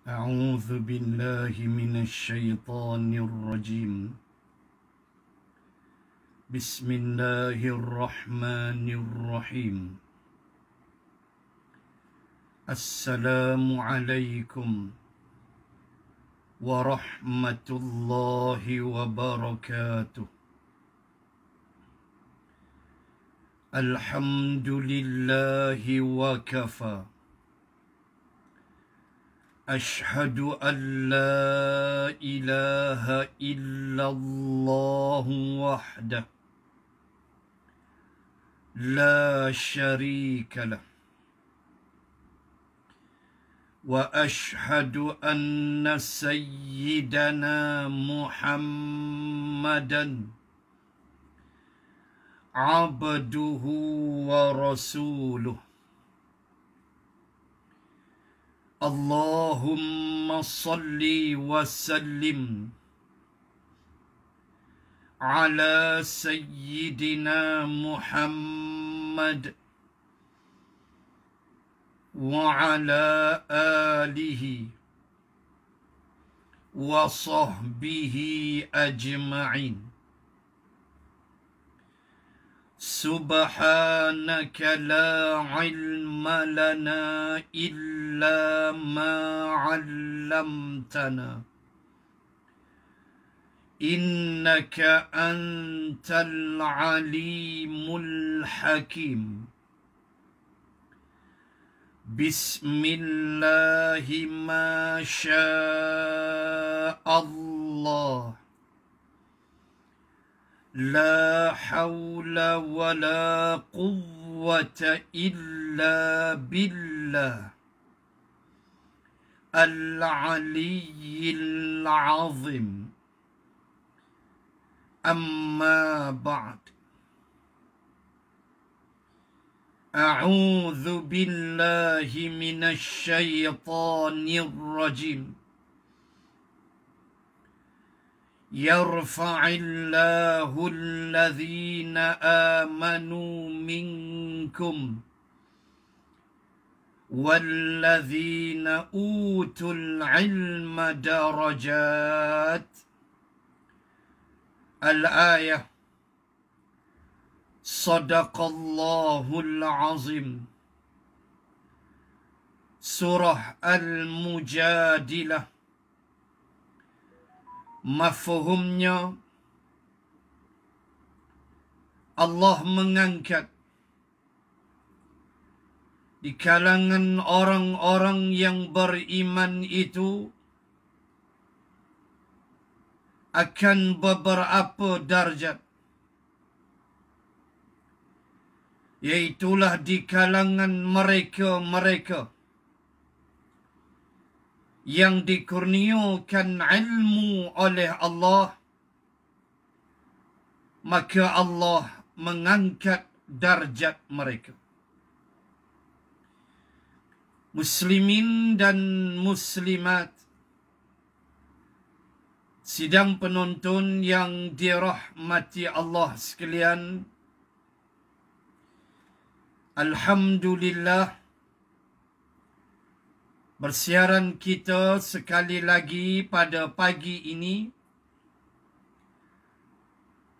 أعوذ بالله من الشيطان الرجيم. بسم الله الرحمن الرحيم. السلام عليكم ورحمة الله وبركاته. الحمد لله وكفى. أشهد أن لا إله إلا الله وحده لا شريك له، وأشهد أن سيدنا محمدا عبده ورسوله. اللهم صل وسلم على سيدنا محمد وعلى آله وصحبه أجمعين. سبحانك لا علم لنا إلا ما علمتنا، إنك أنت العليم الحكيم. بسم الله ما شاء الله، لا حول ولا قوة إلا بالله العلي العظيم. أما بعد، أعوذ بالله من الشيطان الرجيم. يرفع الله الذين آمنوا منكم والذين أوتوا العلم درجات. الآية. صدق الله العظيم. Surah Al-Mujadilah. Mafhumnya, Allah mengangkat di kalangan orang-orang yang beriman itu akan beberapa darjat, yaitulah di kalangan mereka-mereka yang dikurniakan ilmu oleh Allah, maka Allah mengangkat darjat mereka. Muslimin dan muslimat, sidang penonton yang dirahmati Allah sekalian, alhamdulillah, bersiaran kita sekali lagi pada pagi ini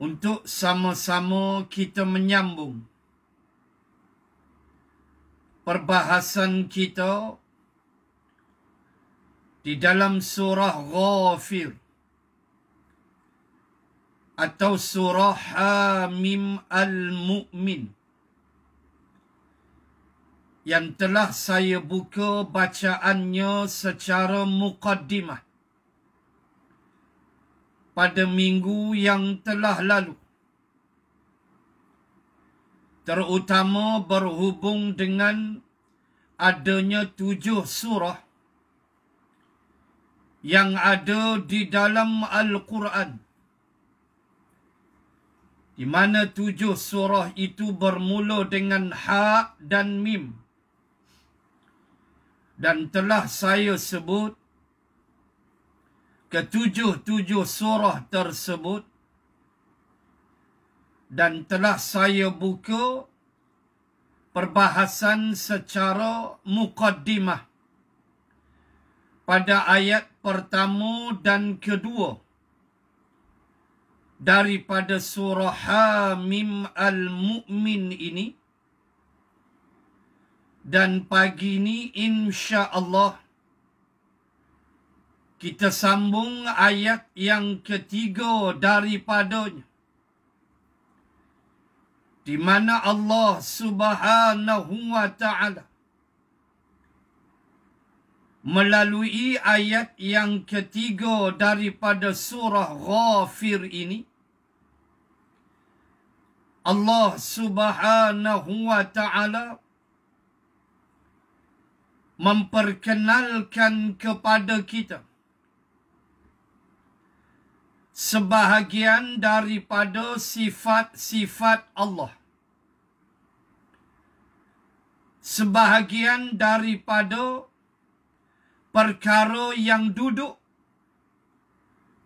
untuk sama-sama kita menyambung perbahasan kita di dalam surah Ghafir atau surah Hamim Al-Mu'min yang telah saya buka bacaannya secara muqaddimah pada minggu yang telah lalu, terutama berhubung dengan adanya 7 surah yang ada di dalam Al-Quran, di mana 7 surah itu bermula dengan Ha dan Mim. Dan telah saya sebut ketujuh surah tersebut, dan telah saya buka perbahasan secara muqaddimah pada ayat pertama dan kedua daripada surah Hamim Al-Mu'min ini. Dan pagi ini insya-Allah kita sambung ayat yang ketiga daripadanya, di mana Allah Subhanahu wa taala melalui ayat yang ketiga daripada surah Ghafir ini, Allah Subhanahu wa taala memperkenalkan kepada kita sebahagian daripada sifat-sifat Allah, sebahagian daripada perkara yang duduk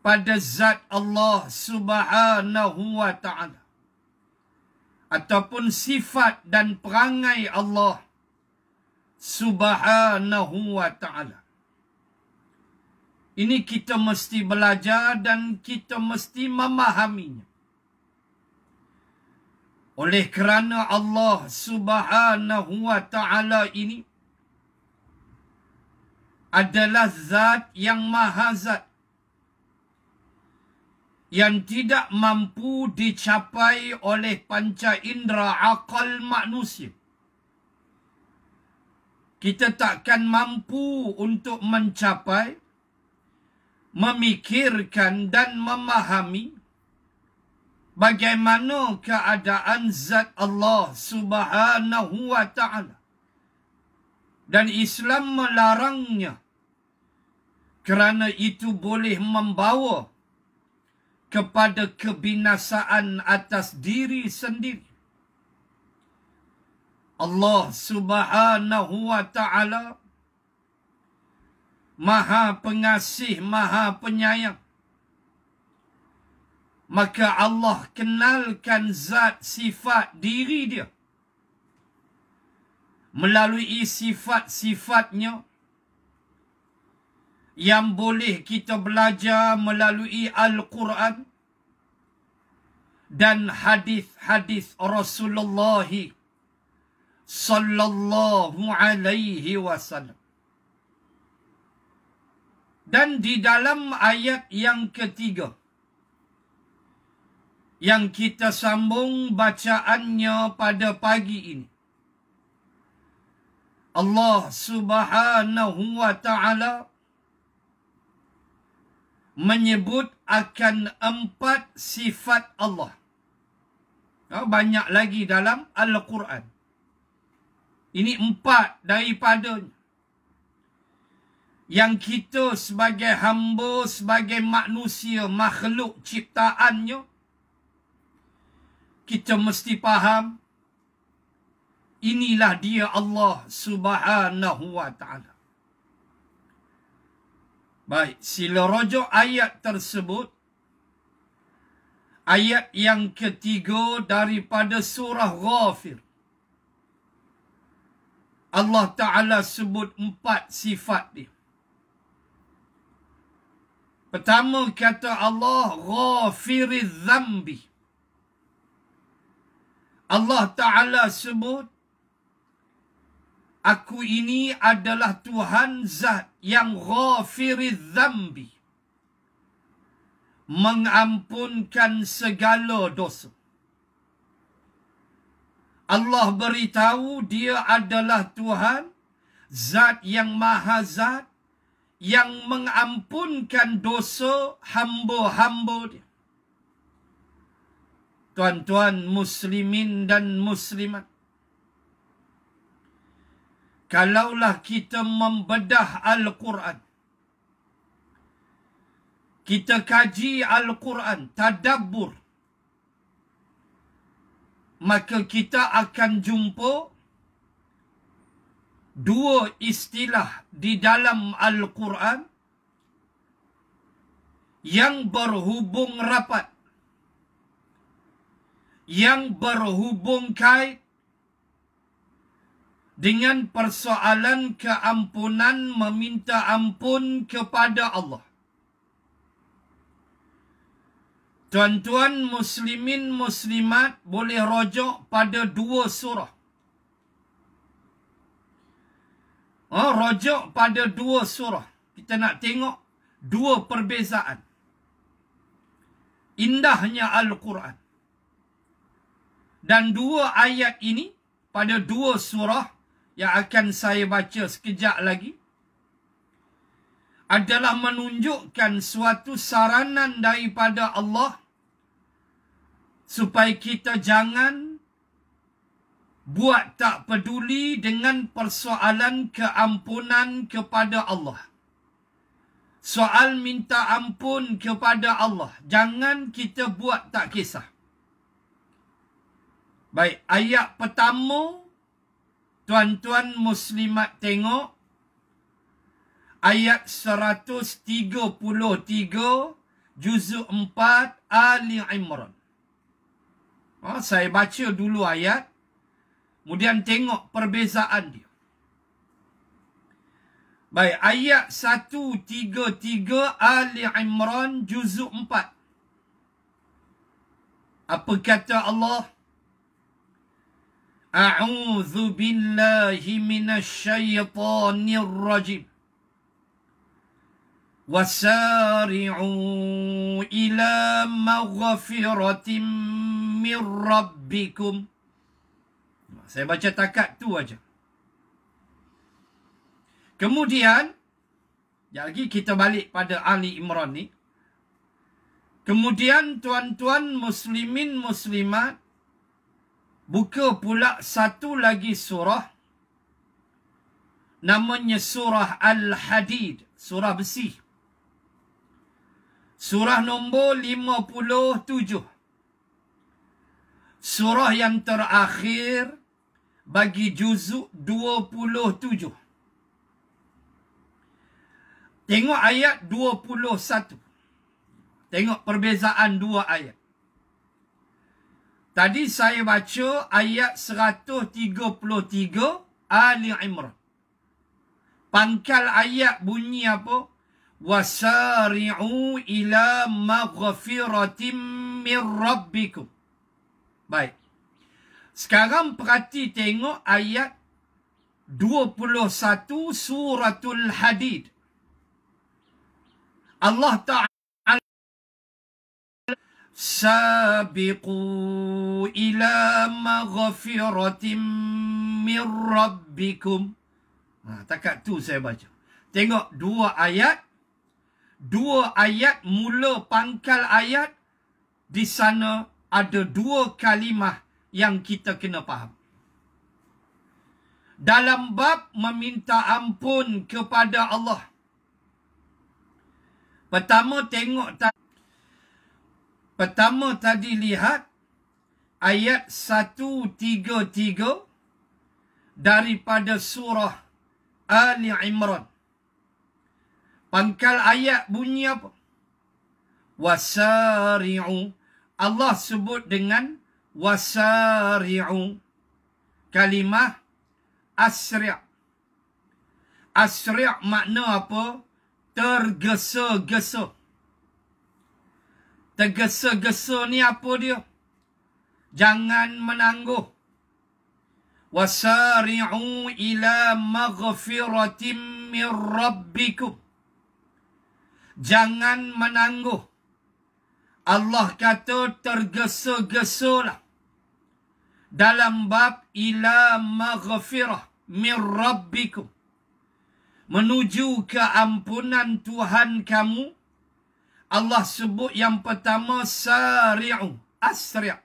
pada zat Allah Subhanahu wa taala, ataupun sifat dan perangai Allah Subhanahu wa ta'ala. Ini kita mesti belajar dan kita mesti memahaminya. Oleh kerana Allah Subhanahu wa ta'ala ini adalah zat yang maha zat, yang tidak mampu dicapai oleh panca indera akal manusia. Kita takkan mampu untuk mencapai, memikirkan dan memahami bagaimana keadaan zat Allah Subhanahu wa ta'ala. Dan Islam melarangnya, kerana itu boleh membawa kepada kebinasaan atas diri sendiri. Allah Subhanahu wa ta'ala Maha Pengasih, Maha Penyayang. Maka Allah kenalkan zat sifat diri dia melalui sifat-sifatnya yang boleh kita belajar melalui Al-Quran dan hadis-hadis Rasulullah sallallahu alaihi wasallam. Dan di dalam ayat yang ketiga yang kita sambung bacaannya pada pagi ini, Allah Subhanahu wa ta'ala menyebut akan 4 sifat Allah. Banyak lagi dalam Al-Quran. Ini 4 daripadanya yang kita sebagai hamba, sebagai manusia, makhluk ciptaannya, kita mesti faham, inilah dia Allah Subhanahu wa ta'ala. Baik, sila rujuk ayat tersebut. Ayat yang ketiga daripada surah Ghafir. Allah Ta'ala sebut 4 sifat dia. Pertama kata Allah, Ghafiriz Zambi. Allah Ta'ala sebut, aku ini adalah Tuhan zat yang Ghafiriz Zambi, mengampunkan segala dosa. Allah beritahu dia adalah Tuhan zat yang maha zat, yang mengampunkan dosa hamba-hamba dia. Tuan-tuan muslimin dan muslimat, kalaulah kita membedah Al-Quran, kita kaji Al-Quran, tadabbur, maka kita akan jumpa 2 istilah di dalam Al-Quran yang berhubung rapat, yang berhubung kait dengan persoalan keampunan, meminta ampun kepada Allah. Tuan-tuan muslimin muslimat boleh rujuk pada 2 surah. Rujuk pada 2 surah. Kita nak tengok 2 perbezaan. Indahnya Al-Quran. Dan 2 ayat ini pada 2 surah yang akan saya baca sekejap lagi adalah menunjukkan suatu saranan daripada Allah supaya kita jangan buat tak peduli dengan persoalan keampunan kepada Allah. Soal minta ampun kepada Allah, jangan kita buat tak kisah. Baik, ayat pertama tuan-tuan muslimat tengok ayat 133 juzuk 4 Ali Imran. Saya baca dulu ayat, kemudian tengok perbezaan dia. Baik, ayat 133 Ali Imran juzuk 4. Apa kata Allah? A'udzu billahi minasyaitonir rajim. Wasari'u ila maghfiratin min rabbikum. Saya baca takat tu aja. Kemudian, lagi kita balik pada Ali Imran ni. Kemudian tuan-tuan muslimin muslimat buka pula satu lagi surah. Namanya surah Al-Hadid. Surah besi. Surah nombor 57. Surah yang terakhir bagi juzuk 27. Tengok ayat 21. Tengok perbezaan 2 ayat. Tadi saya baca ayat 133 Ali Imran. Pangkal ayat bunyi apa? Wasari'u ila maghfiratin min rabbikum. Baik. Sekarang perhati tengok ayat 21 suratul Hadid. Allah Ta'ala Sabiqu ila maghfiratin min rabbikum. Takat tu saya baca. Tengok 2 ayat. 2 ayat mula pangkal ayat. Di sana ada 2 kalimah yang kita kena faham. Dalam bab meminta ampun kepada Allah. Pertama tadi lihat ayat 133 daripada surah Ali Imran. Pangkal ayat bunyi apa? Wasari'u. Allah sebut dengan wasari'u. Kalimah asri'. Asri' makna apa? Tergesa-gesa. Tergesa-gesa ni apa dia? Jangan menangguh. Wasari'u ila maghfiratin min rabbikum. Jangan menangguh. Allah kata tergesa-gesalah dalam bab ila maghfirah min rabbikum. Menuju keampunan Tuhan kamu. Allah sebut yang pertama sari'u, asri'.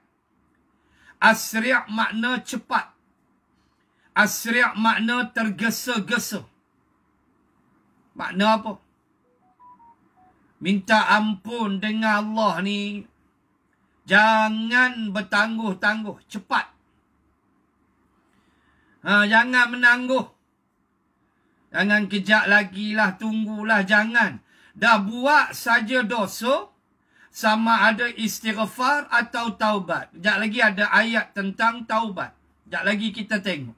Asri' makna cepat. Asri' makna tergesa-gesa. Makna apa? Minta ampun dengan Allah ni jangan bertangguh-tangguh, cepat. Jangan menangguh. Jangan kejap lagi lah, tunggulah, jangan. Dah buat saja dosa, sama ada istighfar atau taubat. Sekejap lagi ada ayat tentang taubat. Sekejap lagi kita tengok.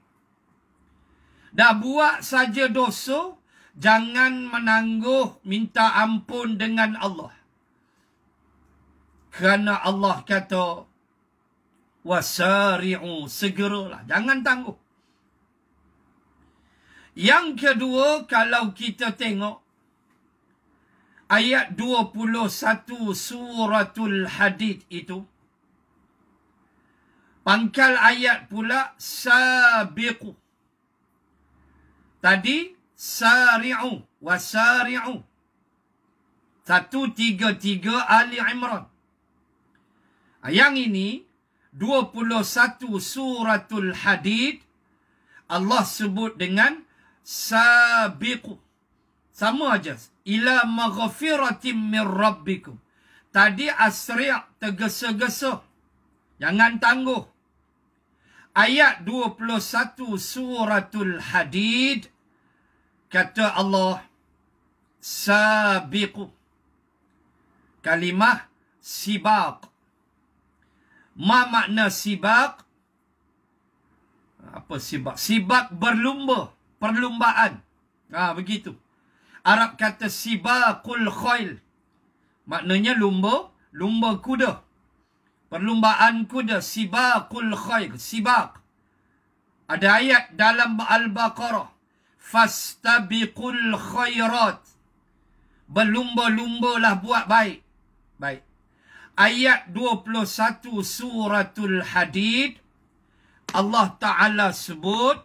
Dah buat saja dosa, jangan menangguh minta ampun dengan Allah. Kerana Allah kata, wasari'u, segeralah, jangan tangguh. Yang kedua, kalau kita tengok ayat 21 suratul Hadid itu, pangkal ayat pula sabiqu. Tadi sari'u, wasari'u. 133 Ali Imran. Yang ini 21 suratul Hadid, Allah sebut dengan sabiqu. Sama aja. Ila maghfiratim min rabbikum. Tadi asri' tergesa-gesa. Jangan tangguh. Ayat 21 suratul Hadid, kata Allah, sabiqu. Kalimah sibaq. Ma makna sibaq? Apa sibaq? Sibaq berlumba, perlumbaan. Begitu. Arab kata sibaqul khail. Maknanya lumba, lumba kuda. Perlumbaan kuda, sibaqul khail, sibaq. Ada ayat dalam Al-Baqarah, fastabiqul khairat. Berlumba-lumbalah buat baik. Baik. Ayat 21 suratul Hadid, Allah Ta'ala sebut,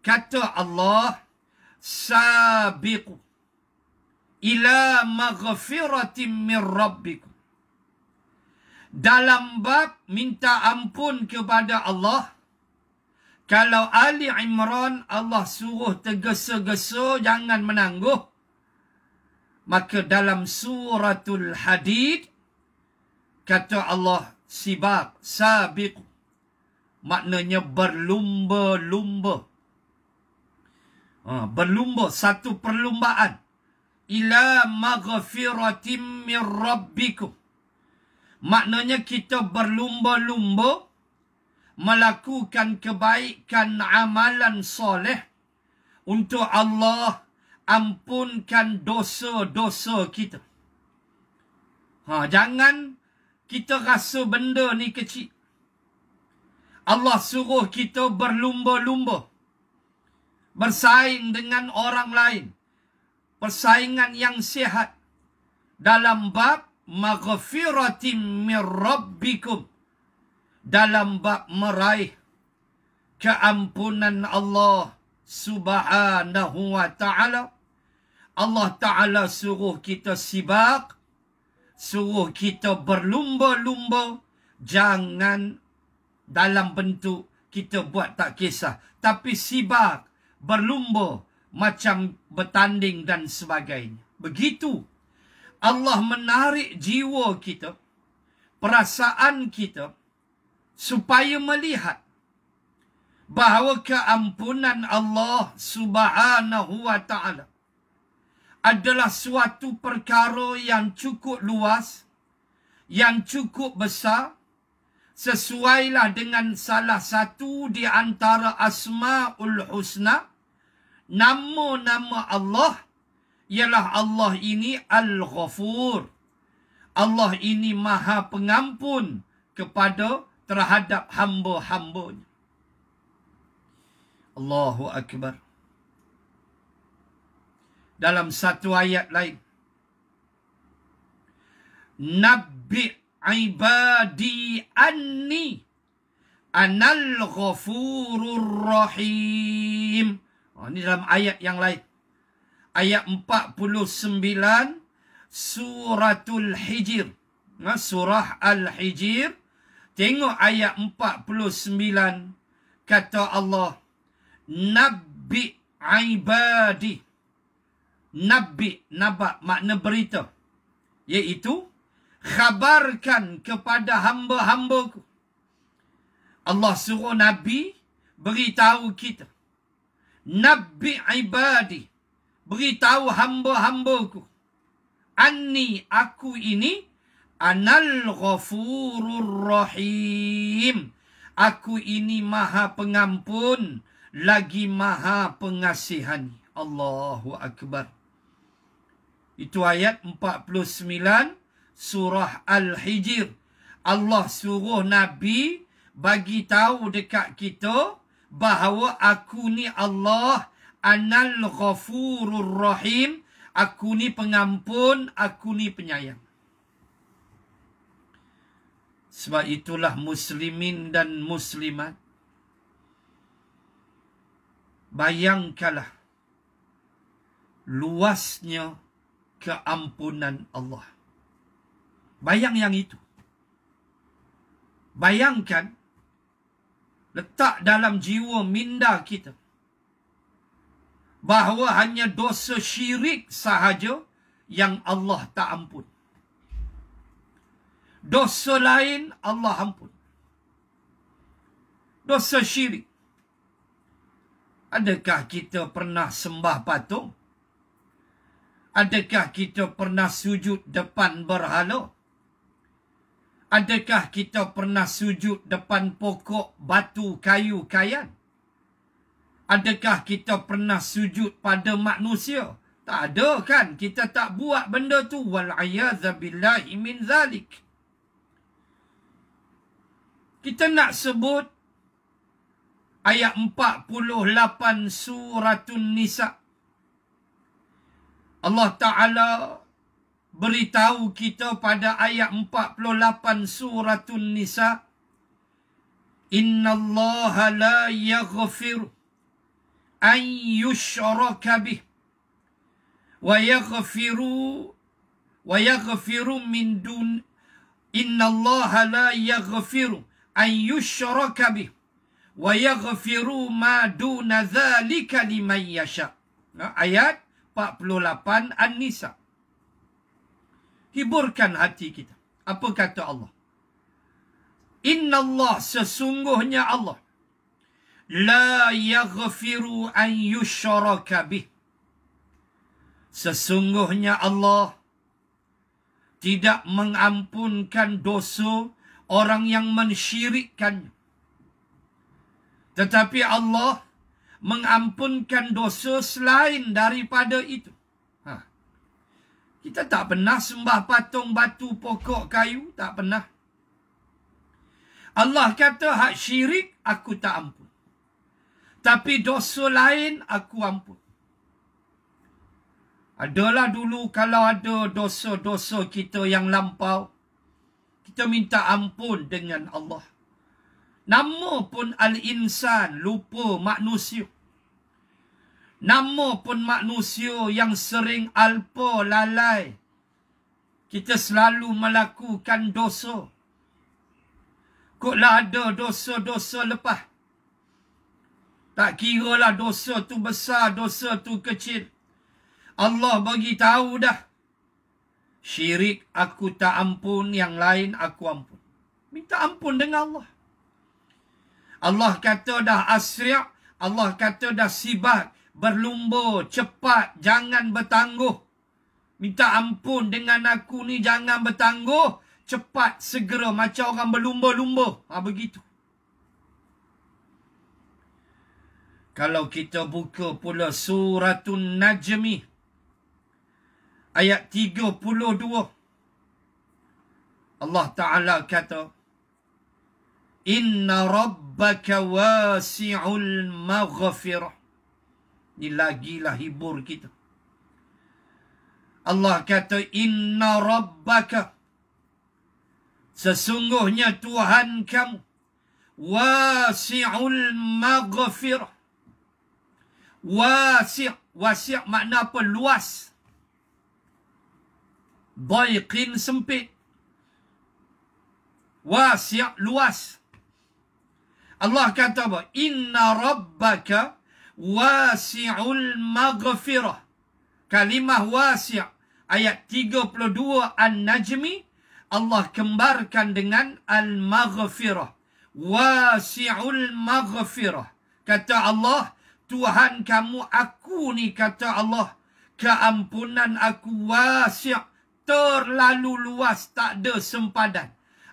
kata Allah, sabiqu ila maghfiratim min rabbikum. Dalam bab minta ampun kepada Allah, kalau Ali Imran Allah suruh tergesa-gesa, jangan menangguh. Maka dalam suratul Hadid, kata Allah, sibaq, sabiq, maknanya berlumba-lumba. Berlumba, satu perlumbaan. Ila maghfiratim min rabbikum. Maknanya kita berlumba-lumba melakukan kebaikan amalan soleh untuk Allah ampunkan dosa-dosa kita. Jangan kita rasa benda ni kecil. Allah suruh kita berlumba-lumba, bersaing dengan orang lain, persaingan yang sihat dalam bab maghfiratim min rabbikum, dalam bab meraih keampunan Allah Subhanahu wa ta'ala. Allah Ta'ala suruh kita sibaq, suruh kita berlumba-lumba. Jangan dalam bentuk kita buat tak kisah, tapi sibaq, berlumba, macam bertanding dan sebagainya. Begitu Allah menarik jiwa kita, perasaan kita, supaya melihat bahawa keampunan Allah Subhanahu wa ta'ala adalah suatu perkara yang cukup luas, yang cukup besar, sesuailah dengan salah satu di antara Asma'ul Husna. Nama-nama Allah ialah Allah ini Al-Ghafur. Allah ini Maha Pengampun kepada terhadap hamba-hambanya. Allahu Akbar. Dalam satu ayat lain, Nabbi ibadi anni anal ghafurur rahim. Ini dalam ayat yang lain. Ayat 49 suratul Hijr. Surah Al-Hijr. Tengok ayat 49. Kata Allah, Nabbi ibadi. Nabbi, naba, makna berita. Iaitu, khabarkan kepada hamba-hambaku. Allah suruh Nabi beritahu kita. Nabbi ibadi, beritahu hamba-hambaku. Anni, aku ini, anal ghafurur rahim. Aku ini Maha Pengampun lagi Maha Pengasihani. Allahu Akbar. Itu ayat 49 surah Al-Hijr. Allah suruh Nabi bagi tahu dekat kita bahawa aku ni Allah, Anal Ghafurur Rahim. Aku ni pengampun, aku ni penyayang. Sebab itulah muslimin dan muslimat, bayangkanlah luasnya keampunan Allah. Bayang yang itu. Bayangkan, letak dalam jiwa minda kita bahawa hanya dosa syirik sahaja yang Allah tak ampun. Dosa lain Allah ampun. Dosa syirik. Adakah kita pernah sembah patung? Adakah kita pernah sujud depan berhala? Adakah kita pernah sujud depan pokok, batu, kayu, kayan? Adakah kita pernah sujud pada manusia? Tak ada kan? Kita tak buat benda tu. Wal'iyadzabillahi min zalik. Kita nak sebut ayat 48 Suratun Nisa. Allah Ta'ala beritahu kita pada ayat 48 Suratun Nisa. Inna Allah la yaghfiru an yushraka bih wa yaghfiru min dun. Inna Allah la yaghfiru an yushraka bih wa yaghfiru ma duna dhalika liman yasha. Ayat 48 An-Nisa. Hiburkan hati kita. Apa kata Allah? Inna Allah, sesungguhnya Allah, la yaghfiru an yushraka bih. Sesungguhnya Allah tidak mengampunkan dosa orang yang mensyirikkannya. Tetapi Allah mengampunkan dosa selain daripada itu. Kita tak pernah sembah patung, batu, pokok, kayu. Tak pernah. Allah kata hak syirik aku tak ampun. Tapi dosa lain aku ampun. Adalah dulu kalau ada dosa-dosa kita yang lampau, kita minta ampun dengan Allah. Nama pun al-insan, lupa manusia. Nama pun manusia yang sering alpa lalai. Kita selalu melakukan dosa. Koklah ada dosa-dosa lepas. Tak kiralah dosa tu besar, dosa tu kecil. Allah bagi tahu dah. Syirik aku tak ampun, yang lain aku ampun. Minta ampun dengan Allah. Allah kata dah asri', Allah kata dah sibat, berlumba, cepat, jangan bertangguh. Minta ampun dengan aku ni, jangan bertangguh, cepat, segera, macam orang berlumba-lumba. Begitu. Kalau kita buka pula Suratun Najmi, ayat 32. Allah Ta'ala kata, Inna rabbaka wasi'ul maghfirah. Ini lagilah hibur kita. Allah kata, Inna rabbaka, sesungguhnya Tuhan kamu, wasi'ul maghfirah. Wasi' makna apa? Luas. Daiqin, sempit. Wasi' luas. Allah kata apa? Inna rabbaka wasi'ul maghfirah. Kalimah wasi' ayat 32 An-Najmi, Allah kembarkan dengan al-maghfirah. Wasi'ul maghfirah. Kata Allah, Tuhan kamu, aku ni, kata Allah, keampunan aku wasi', terlalu luas, tak ada sempadan.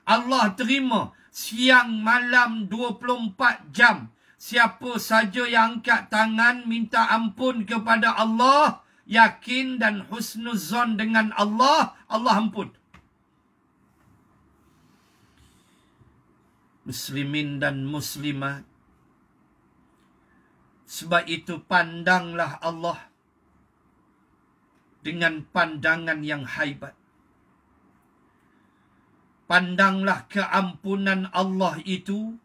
Allah terima siang malam 24 jam, siapa saja yang angkat tangan minta ampun kepada Allah, yakin dan husnuzon dengan Allah, Allah ampun. Muslimin dan muslimat, sebab itu pandanglah Allah dengan pandangan yang haibat. Pandanglah keampunan Allah itu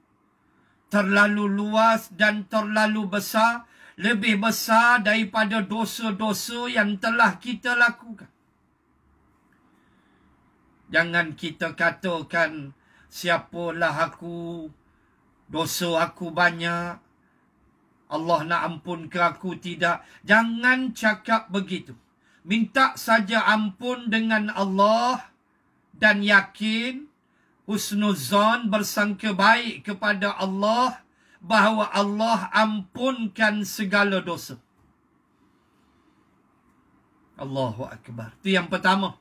terlalu luas dan terlalu besar, lebih besar daripada dosa-dosa yang telah kita lakukan. Jangan kita katakan, siapalah aku, dosa aku banyak, Allah nak ampun ke aku, tidak. Jangan cakap begitu. Minta saja ampun dengan Allah dan yakin, husnuzon, bersangka baik kepada Allah bahawa Allah ampunkan segala dosa. Allahu Akbar. Itu yang pertama.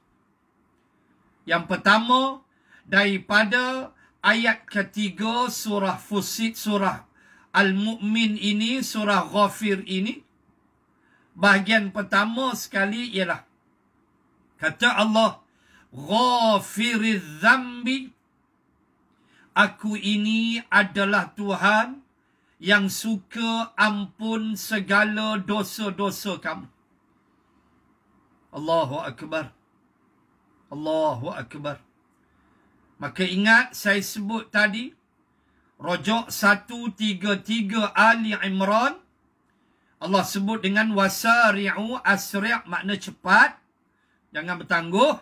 Yang pertama daripada ayat ketiga surah Fussilat, surah Al-Mu'min ini, surah Ghafir ini, bahagian pertama sekali ialah kata Allah, Ghafiriz zambi, aku ini adalah Tuhan yang suka ampun segala dosa-dosa kamu. Allahu Akbar. Allahu Akbar. Maka ingat saya sebut tadi, Rojok 133 Ali Imran, Allah sebut dengan wasari'u, asri' makna cepat, jangan bertangguh.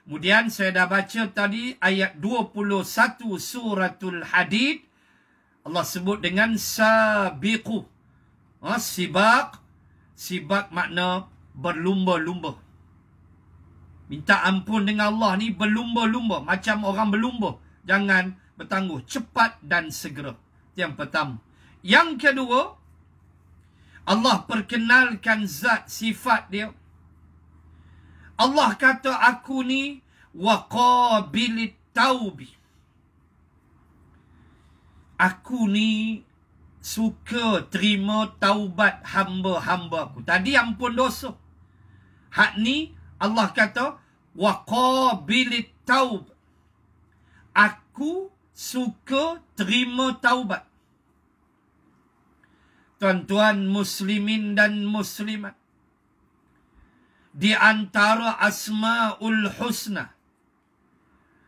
Kemudian saya dah baca tadi ayat 21 suratul Hadid, Allah sebut dengan sabiqu. Sibaq, sibaq makna berlumba-lumba. Minta ampun dengan Allah ni berlumba-lumba, macam orang berlumba. Jangan bertangguh, cepat dan segera. Yang pertama. Yang kedua, Allah perkenalkan zat sifat dia. Allah kata, aku ni waqabilit taubi. Aku ni suka terima taubat hamba-hamba aku. Tadi ampun dosa. Hak ni Allah kata waqabilit taub. Aku suka terima taubat. Tuan-tuan muslimin dan muslimat, di antara Asmaul Husna,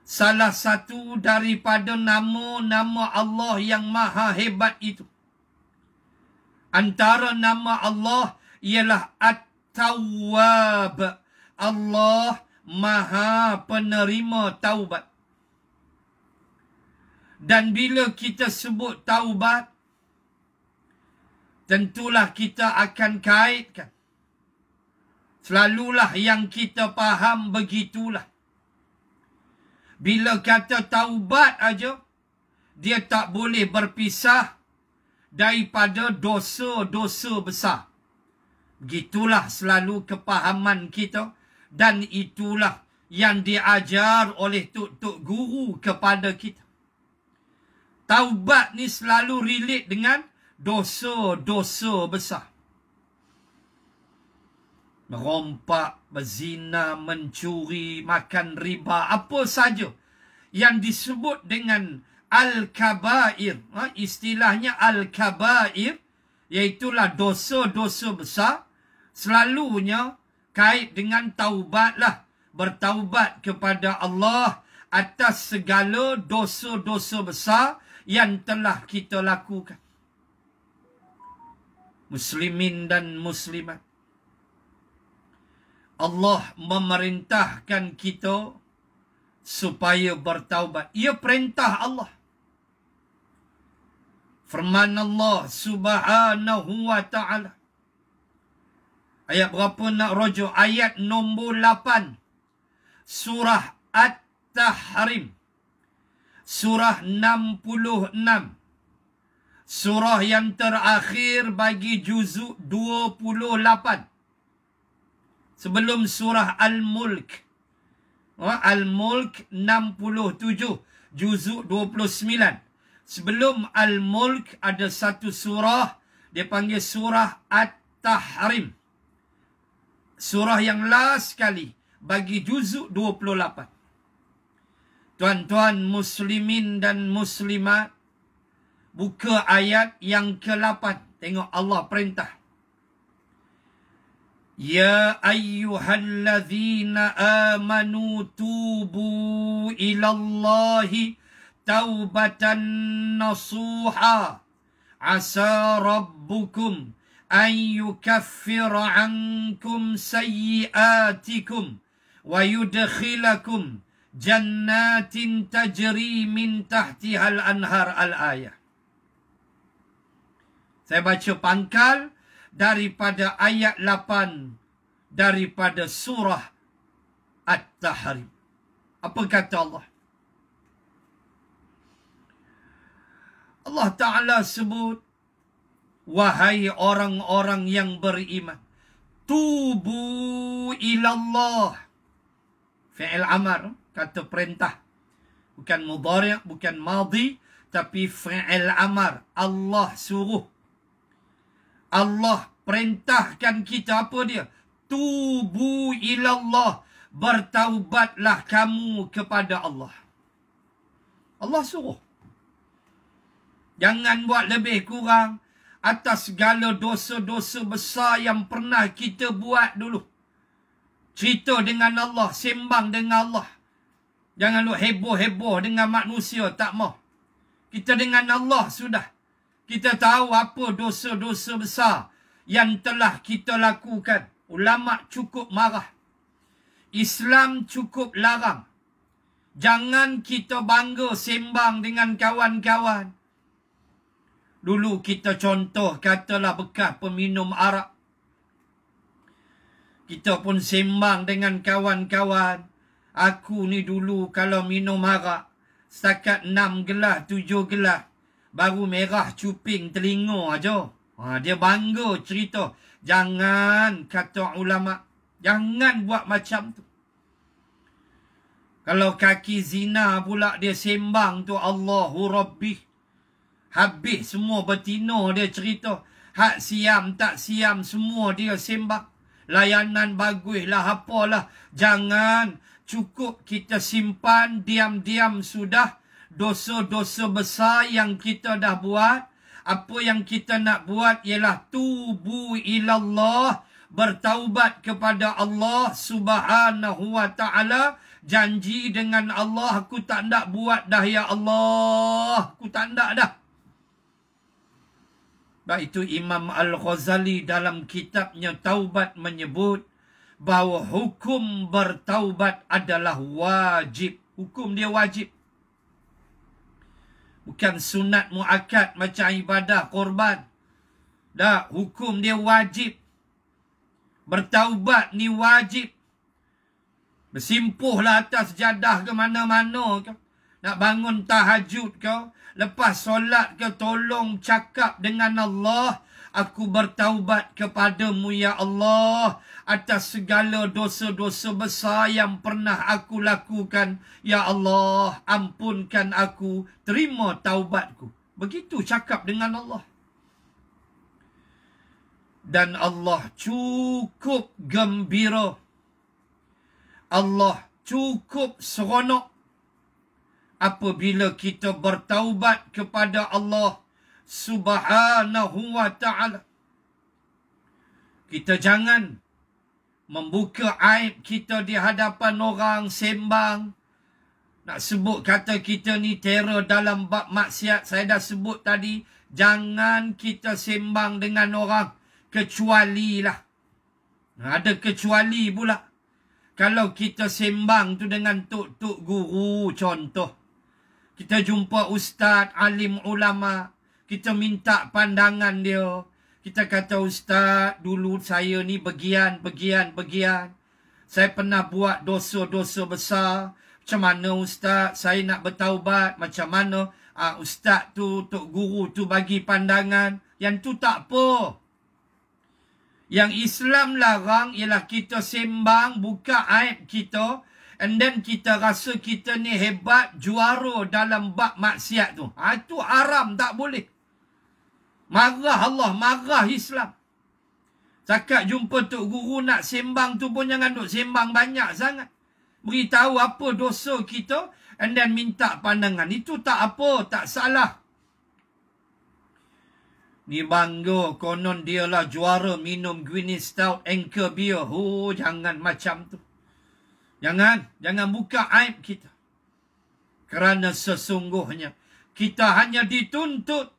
salah satu daripada nama-nama Allah yang maha hebat itu, antara nama Allah ialah At-Tawwab. Allah maha penerima taubat. Dan bila kita sebut taubat, tentulah kita akan kaitkan. Selalulah yang kita faham begitulah. Bila kata taubat aja, dia tak boleh berpisah daripada dosa-dosa besar. Begitulah selalu kepahaman kita, dan itulah yang diajar oleh tok-tok guru kepada kita. Taubat ni selalu relate dengan dosa-dosa besar. Merompak, berzina, mencuri, makan riba, apa saja yang disebut dengan Al-Kabair. Istilahnya Al-Kabair, iaitulah dosa-dosa besar, selalunya kait dengan taubatlah. Bertaubat kepada Allah atas segala dosa-dosa besar yang telah kita lakukan. Muslimin dan muslimat, Allah memerintahkan kita supaya bertaubat. Ia perintah Allah. Firman Allah subhanahu wa ta'ala. Ayat berapa nak rujuk? Ayat nombor 8. Surah At-Tahrim. Surah 66. Surah yang terakhir bagi juzuk 28. Sebelum surah Al-Mulk. Al-Mulk 67. Juzuk 29. Sebelum Al-Mulk ada satu surah, dia panggil surah At-Tahrim. Surah yang last sekali bagi juzuk 28. Tuan-tuan muslimin dan muslimat, buka ayat yang ke-8. Tengok Allah perintah. Ya ayyuhallazina amanu tubu ilallahi taubatan nasuha. Asa rabbukum an yukaffira ankum sayyiatikum wa yudkhilakum jannatin tajri min tahtihal anhar al-ayah. Saya baca pangkal daripada ayat 8 daripada surah At-Tahrim. Apa kata Allah? Allah Ta'ala sebut, wahai orang-orang yang beriman, tubu ilallah. Fi'il amar, kata perintah. Bukan mudhari', bukan madhi, tapi fi'il amar. Allah suruh. Allah perintahkan kita, apa dia? Tubu ilallah. Bertaubatlah kamu kepada Allah. Allah suruh. Jangan buat lebih kurang atas segala dosa-dosa besar yang pernah kita buat dulu. Cerita dengan Allah, sembang dengan Allah. Jangan lu heboh-heboh dengan manusia, tak mau. Kita dengan Allah sudah. Kita tahu apa dosa-dosa besar yang telah kita lakukan. Ulama cukup marah. Islam cukup larang. Jangan kita bangga sembang dengan kawan-kawan. Dulu kita contoh, katalah bekas peminum arak. Kita pun sembang dengan kawan-kawan. Aku ni dulu kalau minum arak, setakat 6 gelas, 7 gelas. Baru merah cuping telinga aja. Dia bangga cerita. Jangan, kata ulama. Jangan buat macam tu. Kalau kaki zina pula dia sembang tu, Allahu Rabbi. Habis semua betina dia cerita. Hak siam, tak siam, semua dia sembang. Layanan baguslah, apalah. Jangan, cukup kita simpan, diam-diam sudah. Dosa-dosa besar yang kita dah buat. Apa yang kita nak buat ialah tubu ilallah. Bertaubat kepada Allah subhanahu wa ta'ala. Janji dengan Allah, aku tak nak buat dah ya Allah. Aku tak nak dah. Baik itu Imam Al-Ghazali dalam kitabnya Taubat menyebut bahawa hukum bertaubat adalah wajib. Hukum dia wajib. Bukan sunat muakkad macam ibadah korban. Dah, hukum dia wajib. Bertaubat ni wajib. Bersimpuhlah atas jadah ke mana-mana ke. Nak bangun tahajud ke. Lepas solat ke, tolong cakap dengan Allah. Aku bertaubat kepadamu ya Allah. Atas segala dosa-dosa besar yang pernah aku lakukan. Ya Allah, ampunkan aku. Terima taubatku. Begitu cakap dengan Allah. Dan Allah cukup gembira. Allah cukup seronok apabila kita bertaubat kepada Allah subhanahu wa ta'ala. Kita jangan membuka aib kita di hadapan orang, sembang. Nak sebut kata kita ni terror dalam bab maksiat. Saya dah sebut tadi, jangan kita sembang dengan orang. Kecuali lah. Ada kecuali pula. Kalau kita sembang tu dengan tok-tok guru, contoh. Kita jumpa ustaz, alim ulama. Kita minta pandangan dia. Kita kata, ustaz, dulu saya ni begian. Saya pernah buat dosa-dosa besar. Macam mana ustaz? Saya nak bertaubat. Macam mana? Ustaz tu, tok guru tu bagi pandangan. Yang tu tak apa. Yang Islam larang ialah kita sembang, buka aib kita. And then kita rasa kita ni hebat, juara dalam bab maksiat tu. Itu haram, tak boleh. Marah Allah, marah Islam. Cakap jumpa Tok Guru nak sembang tu pun jangan duk sembang banyak sangat. Beritahu apa dosa kita and then minta pandangan. Itu tak apa, tak salah. Ni bangga konon dia lah juara minum Guinness Stout Anchor Beer. Oh, jangan macam tu. Jangan buka aib kita. Kerana sesungguhnya kita hanya dituntut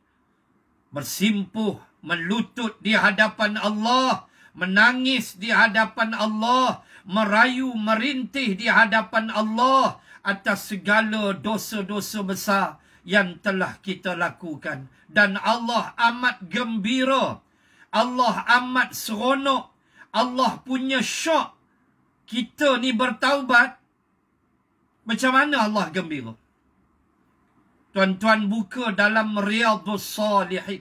bersimpuh, melutut di hadapan Allah, menangis di hadapan Allah, merayu, merintih di hadapan Allah atas segala dosa-dosa besar yang telah kita lakukan. Dan Allah amat gembira, Allah amat seronok, Allah punya syok kita ni bertaubat. Macam mana Allah gembira? Tuan-tuan buka dalam Riyadhus Salihin.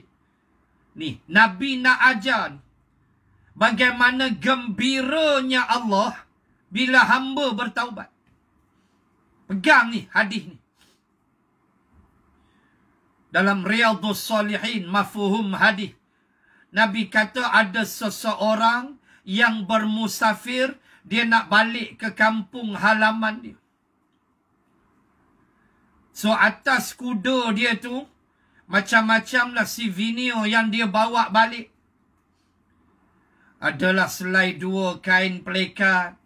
Ni, Nabi nak ajar bagaimana gembiranya Allah bila hamba bertaubat. Pegang ni, hadis ni. Dalam Riyadhus Salihin, mafhum hadis. Nabi kata ada seseorang yang bermusafir, dia nak balik ke kampung halaman dia. So atas kuda dia tu, macam-macam lah souvenir yang dia bawa balik. Adalah selai 2 kain pelikat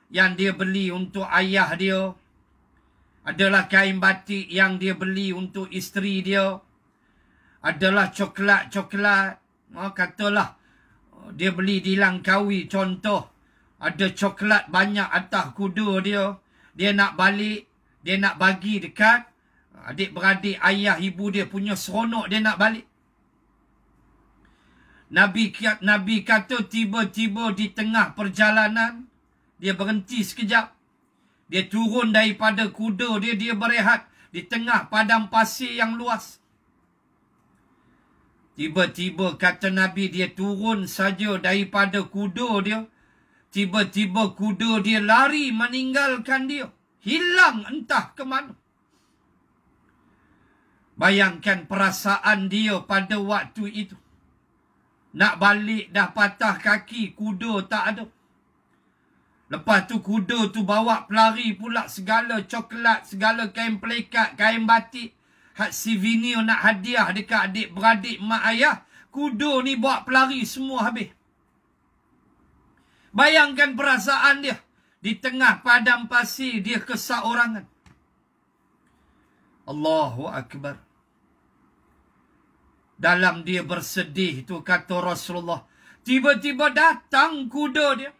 yang dia beli untuk ayah dia. Adalah kain batik yang dia beli untuk isteri dia. Adalah coklat-coklat. Katalah dia beli di Langkawi contoh. Ada coklat banyak atas kuda dia. Dia nak balik. Dia nak bagi dekat adik-beradik, ayah, ibu dia punya seronok dia nak balik. Nabi kata tiba-tiba di tengah perjalanan, dia berhenti sekejap. Dia turun daripada kuda dia, dia berehat di tengah padang pasir yang luas. Tiba-tiba kata Nabi, dia turun saja daripada kuda dia. Tiba-tiba kuda dia lari meninggalkan dia. Hilang entah ke mana. Bayangkan perasaan dia pada waktu itu. Nak balik dah patah kaki, kuda tak ada. Lepas tu kuda tu bawa pelari pula segala coklat, segala kain pelikat, kain batik. Hak souvenir nak hadiah dekat adik-beradik mak ayah. Kuda ni bawa pelari semua habis. Bayangkan perasaan dia. Di tengah padang pasir dia keseorangan. Allahu Akbar. Dalam dia bersedih tu kata Rasulullah. Tiba-tiba datang kuda dia.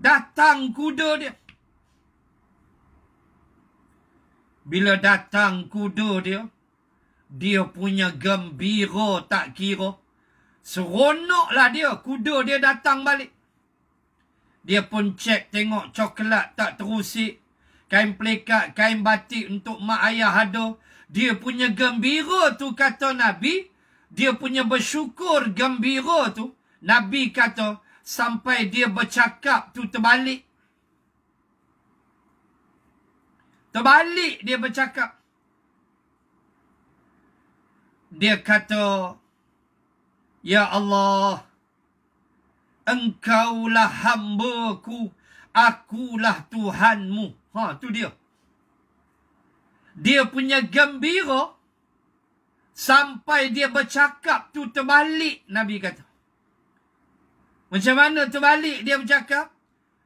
Datang kuda dia. Bila datang kuda dia, dia punya gembira tak kira. Seronoklah dia, kuda dia datang balik. Dia pun cek tengok coklat tak terusik. Kain pelikat, kain batik untuk mak ayah ada. Dia punya gembira tu kata Nabi. Dia punya bersyukur gembira tu. Nabi kata sampai dia bercakap tu terbalik. Terbalik dia bercakap. Dia kata, Ya Allah, Engkaulah hamba-Ku, akulah Tuhanmu. Tu dia. Dia punya gembira sampai dia bercakap tu terbalik, Nabi kata. Macam mana terbalik dia bercakap?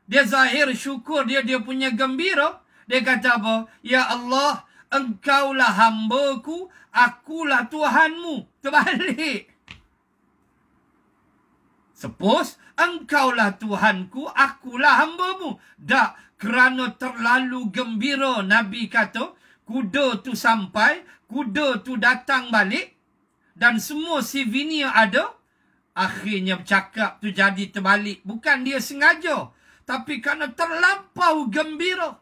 Dia zahir syukur dia punya gembira. Dia kata apa? Ya Allah, Engkaulah hamba-Ku, akulah Tuhanmu. Terbalik. Suppose, Engkaulah Tuhanku, akulah hamba-Mu. Tak, kerana terlalu gembira, Nabi kata, kuda tu sampai, kuda tu datang balik, dan semua souvenir ada, akhirnya bercakap tu jadi terbalik. Bukan dia sengaja, tapi kerana terlampau gembira.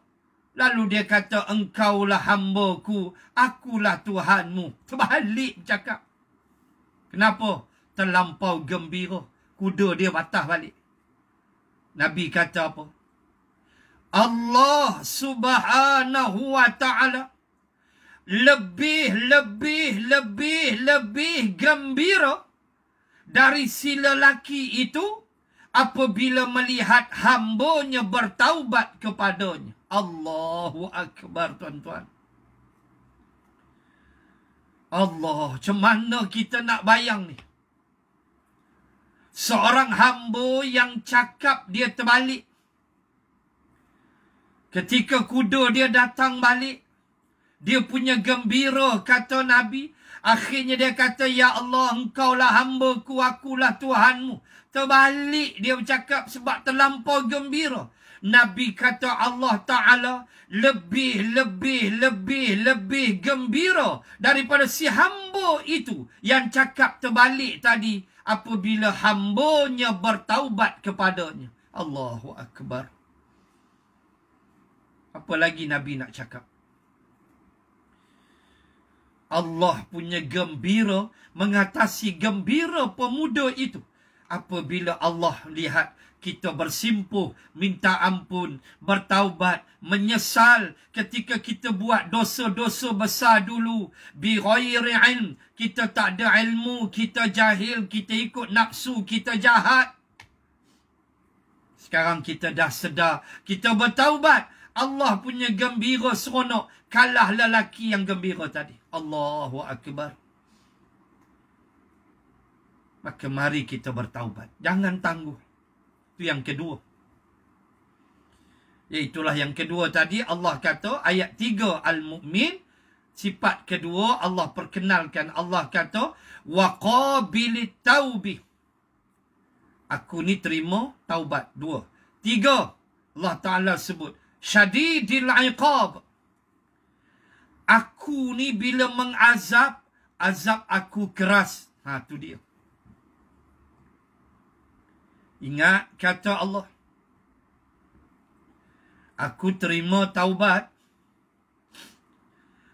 Lalu dia kata, Engkaulah hamba-Ku, akulah Tuhanmu. Terbalik bercakap. Kenapa? Terlampau gembira. Kuda dia patah balik. Nabi kata apa? Allah subhanahu wa ta'ala lebih gembira dari si lelaki itu apabila melihat hambanya bertaubat kepadanya. Allahu Akbar, tuan-tuan. Allah, macam mana kita nak bayang ni? Seorang hamba yang cakap dia terbalik. Ketika kuda dia datang balik, dia punya gembira, kata Nabi. Akhirnya dia kata, Ya Allah, engkaulah hamba-Ku, akulah Tuhanmu. Terbalik dia bercakap sebab terlampau gembira. Nabi kata Allah Ta'ala lebih gembira daripada si hamba itu yang cakap terbalik tadi apabila hambanya bertaubat kepadanya. Allahu Akbar. Apa lagi Nabi nak cakap? Allah punya gembira mengatasi gembira pemuda itu apabila Allah lihat kita bersimpuh, minta ampun, bertaubat, menyesal ketika kita buat dosa-dosa besar dulu. Bi ghairi ilm, kita tak ada ilmu, kita jahil, kita ikut nafsu, kita jahat. Sekarang kita dah sedar, kita bertaubat. Allah punya gembira seronok kalah lelaki yang gembira tadi. Allahu Akbar. Maka mari kita bertaubat. Jangan tangguh. Itu yang kedua. Iaitulah yang kedua tadi. Allah kata ayat 3 Al-Mu'min. Sifat kedua Allah perkenalkan. Allah kata wa qabilit taubi. Aku ni terima taubat. 2. 3. Allah Ta'ala sebut syadidil iqab. Aku ni bila mengazab, azab aku keras. Tu dia. Ingat kata Allah. Aku terima taubat.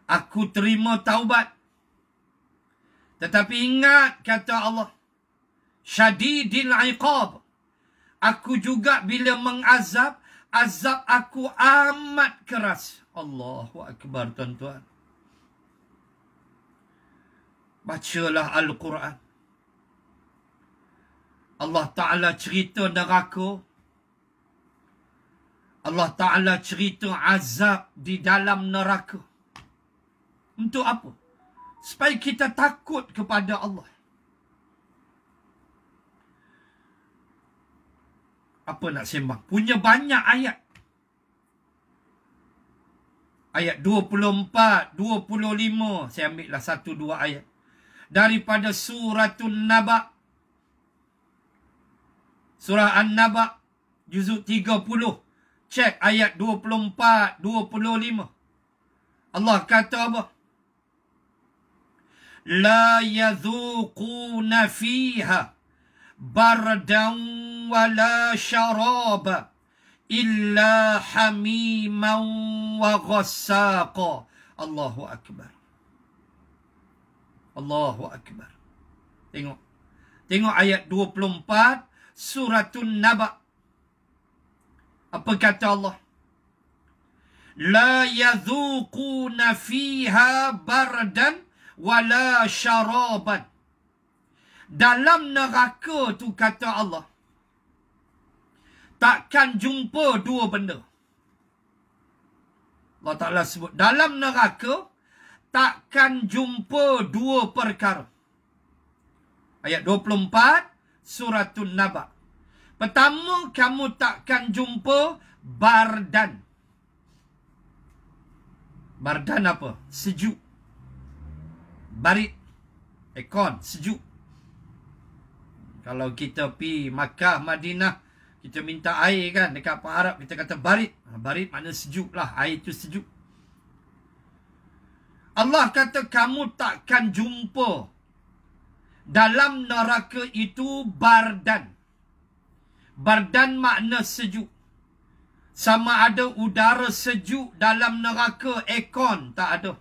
Aku terima taubat. Tetapi ingat kata Allah. Syadidil iqab. Aku juga bila mengazab, azab aku amat keras. Allahu Akbar, tuan-tuan. Bacalah Al-Quran. Allah Ta'ala cerita neraka. Allah Ta'ala cerita azab di dalam neraka. Untuk apa? Supaya kita takut kepada Allah. Apa nak sembang? Punya banyak ayat. Ayat 24, 25. Saya ambillah 1-2 ayat. Daripada Suratul Naba. Surah An-Naba. Juzuk 30. Cek ayat 24, 25. Allah kata apa? La yadhuquna fiha bardan wala syaraba illa hamiman wa ghassaqa. Allahu Akbar. Allahu Akbar. Tengok. Tengok ayat 24 Suratul Naba. Apa kata Allah? La yadhuquna fiha bardan wala syaraban. Dalam neraka tu kata Allah, takkan jumpa dua benda. Allah Ta'ala sebut, dalam neraka takkan jumpa dua perkara. Ayat 24 Suratul Naba. Pertama, kamu takkan jumpa bardan. Bardan apa? Sejuk. Barit. Aircon, sejuk. Kalau kita pergi Makkah, Madinah, kita minta air kan, dekat Arab kita kata barit. Barit makna sejuk lah, air itu sejuk. Allah kata kamu takkan jumpa dalam neraka itu bardan. Bardan makna sejuk. Sama ada udara sejuk dalam neraka, aircon, tak ada.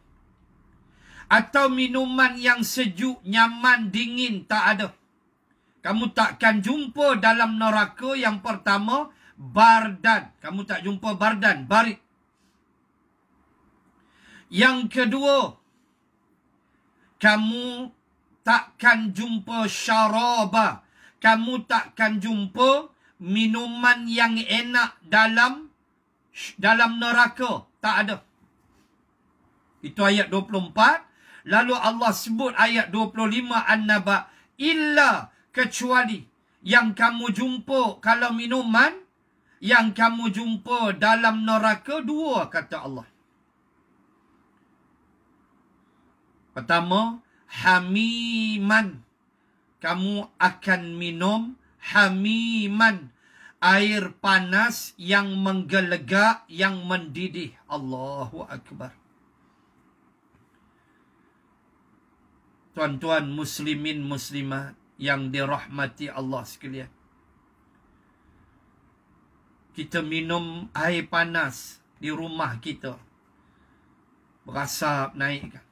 Atau minuman yang sejuk, nyaman, dingin, tak ada. Kamu takkan jumpa dalam neraka yang pertama, bardan. Kamu tak jumpa bardan, barid. Yang kedua, kamu takkan jumpa syaraba. Kamu takkan jumpa minuman yang enak dalam neraka. Tak ada. Itu ayat 24. Lalu Allah sebut ayat 25 An-Naba. Illa, kecuali yang kamu jumpa kalau minuman, yang kamu jumpa dalam neraka dua, kata Allah. Pertama, hamiman. Kamu akan minum hamiman. Air panas yang menggelegak, yang mendidih. Allahu Akbar. Tuan-tuan muslimin muslimat yang dirahmati Allah sekalian. Kita minum air panas di rumah kita. Berasap naik kan.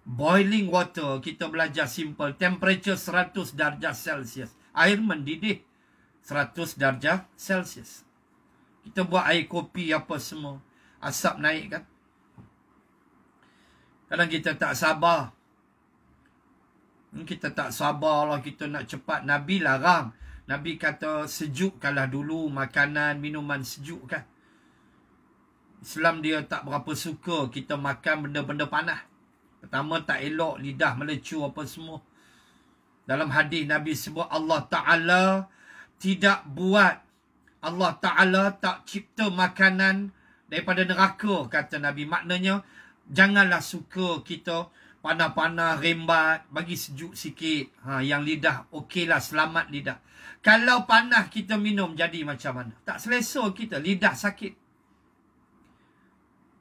Boiling water, kita belajar simple. Temperature 100 darjah Celsius. Air mendidih 100 darjah Celsius. Kita buat air kopi apa semua. Asap naik kan. Kadang kita tak sabar. Kita tak sabar lah, kita nak cepat. Nabi larang. Nabi kata sejukkanlah dulu makanan, minuman sejuk kan. Islam dia tak berapa suka kita makan benda-benda panas. Pertama, tak elok, lidah melecu apa semua. Dalam hadis Nabi sebut Allah Ta'ala tidak buat, Allah Ta'ala tak cipta makanan daripada neraka, kata Nabi. Maknanya, janganlah suka kita panah-panah, rembat, bagi sejuk sikit. Yang lidah, okeylah, selamat lidah. Kalau panah kita minum, jadi macam mana? Tak selesa kita, lidah sakit.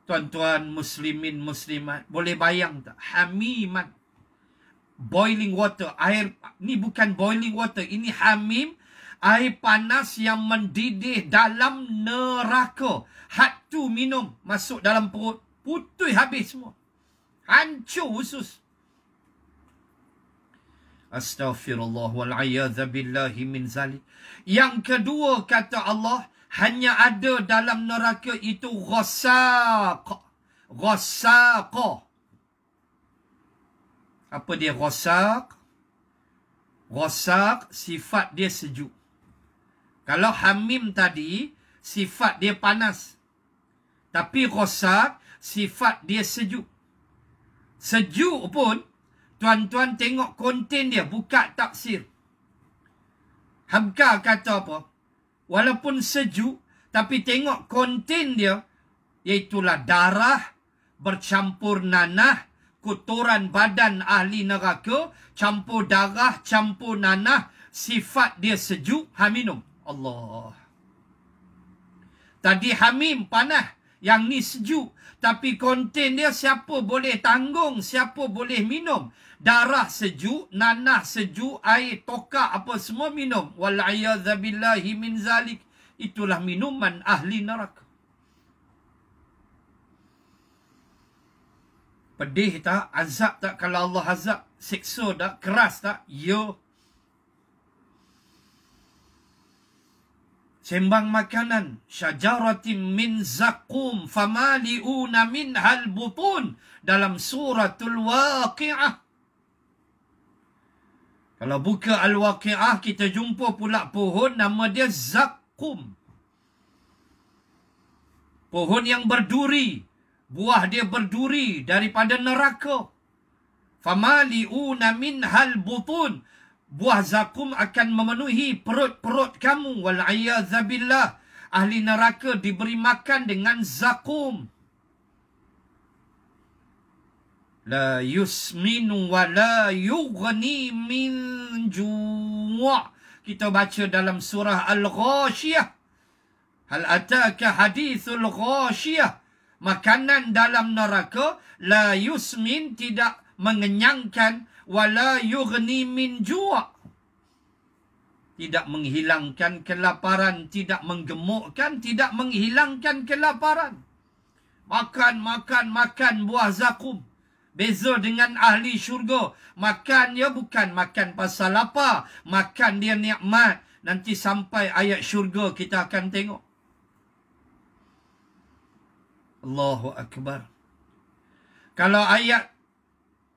Tuan-tuan muslimin muslimat, boleh bayang tak? Hamiman. Boiling water. Air, ni bukan boiling water. Ini hamim. Air panas yang mendidih dalam neraka. Had tu minum. Masuk dalam perut. Putui habis semua. Hancur usus. Astaghfirullah wal'ayadha billahi min zalik. Yang kedua kata Allah, hanya ada dalam neraka itu ghasaq. Ghasaq. Apa dia ghasaq? Ghasaq sifat dia sejuk. Kalau hamim tadi sifat dia panas. Tapi ghasaq sifat dia sejuk. Sejuk pun tuan-tuan tengok konten dia, buka tafsir. Hamka kata apa? Walaupun sejuk, tapi tengok konten dia, iaitulah darah bercampur nanah, kotoran badan ahli neraka, campur darah, campur nanah, sifat dia sejuk, minum. Allah. Tadi hamim, panas. Yang ni sejuk. Tapi konten dia siapa boleh tanggung, siapa boleh minum. Darah sejuk, nanah sejuk, air tokak apa semua minum. Wal'iyadzabillahi min zalik. Itulah minuman ahli neraka. Pedih tak? Azab tak? Kalau Allah azab, siksa tak? Keras tak? Ya. Sembang makanan. Syajaratim min zakum famali'una minhal butun. Dalam suratul Waqi'ah. Kalau buka Al-Waqi'ah, kita jumpa pula pohon nama dia zakum. Pohon yang berduri. Buah dia berduri daripada neraka. Famali'una minhal butun. Buah zakum akan memenuhi perut-perut kamu. Wal'iyadzabillah. Ahli neraka diberi makan dengan zakum. La yusminu wa la yughni min ju'. Kita baca dalam surah Al-Ghashiyah. Hal ataka hadithul ghashiyah. Makanan dalam neraka. La yusmin, tidak mengenyangkan. Wala yughni min ju'. Tidak menghilangkan kelaparan, tidak menggemukkan, tidak menghilangkan kelaparan. Makan, makan, makan buah zakum. Beza dengan ahli syurga. Makan dia bukan makan pasal lapar. Makan dia nikmat. Nanti sampai ayat syurga kita akan tengok. Allahu Akbar. Kalau ayat